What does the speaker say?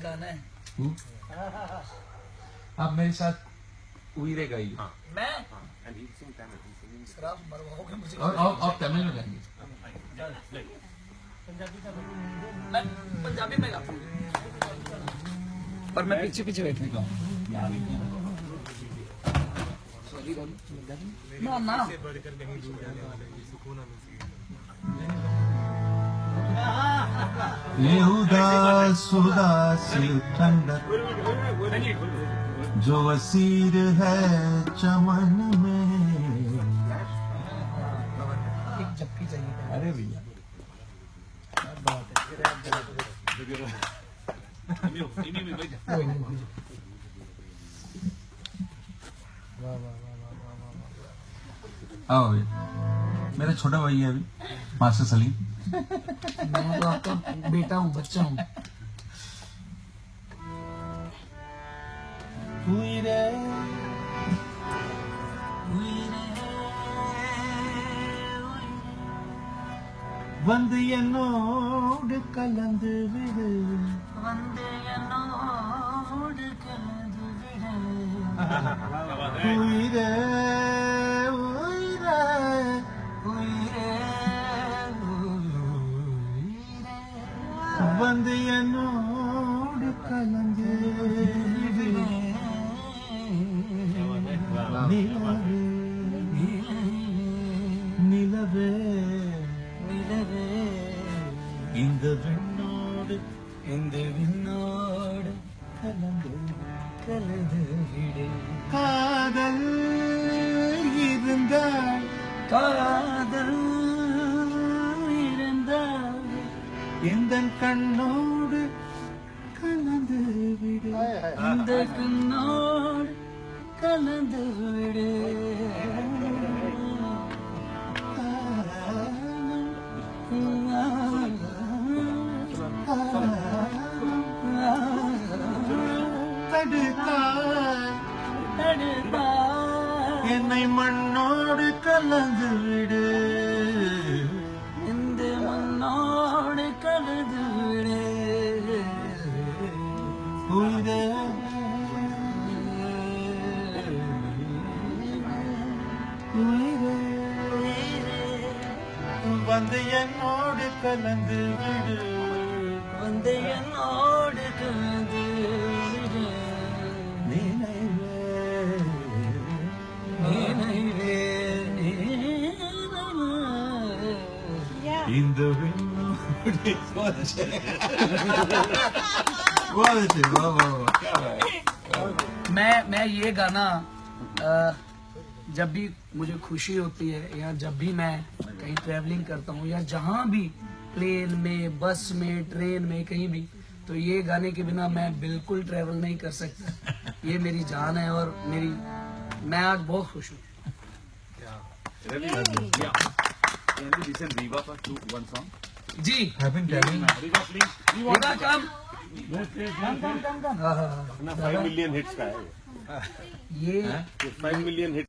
गाना है। आप मेरे साथ उइरे गाइए। मैं And he'll sing Tamil. He's singing. शराब मरवाओगे मुझे। और आप तमिल में गाएंगे। मैं पंजाबी में गाता हूँ पर मैं पीछे पीछे बैठने का हूँ। ना ना ये उदास उदास ठंडक जो असीर है चमन में। एक झपकी चाहिए। अरे भैया आओ भैया, मेरा छोटा भाई है अभी मास्टर सलीम। मैं तो आपका बेटा हूँ, बच्चा हूँ। வந்து என்னோடு கலந்து விடு வந்து என்னோடு கலந்து விடு உயிரே உயிரே உயிரே உயிரே வந்து என்னோடு கலந்து விடு நிலவே நிலவே நிலவே இந்த விண்ணோடு இந்த விண்ணோடு கலந்து கலந்து விடு காதல் இருந்தால் காதல் இருந்தால் இந்த கண்ணோடு கலந்து விடு இந்த கண்ணோடு கலந்து விடு தடுத்தாய் தடுத்தாய் என்னை மண்ணோடு கலந்து விடு இந்த மண்ணோடு கலந்து விடு உயிரே உயிரே வந்து என்னோடு கலந்து விடு வந்து என்னோடு கலந்து விடு நினைவே நினைவே இந்த விண்ணோடு போச்சு वाह वाह वाह क्या बात है। मैं ये गाना जब भी मुझे खुशी होती है या जब भी मैं कहीं ट्रैवलिंग करता हूँ या जहाँ भी प्लेन में बस में ट्रेन में कहीं भी तो ये गाने के बिना मैं बिल्कुल ट्रैवल नहीं कर सकता। ये मेरी जान है और मेरी मैं आज बहुत खुश हूँ। Can you listen Riva for one song? Ji I've been telling Riva, please. होगा काम अपना 5 million hits का है ये 5 million hits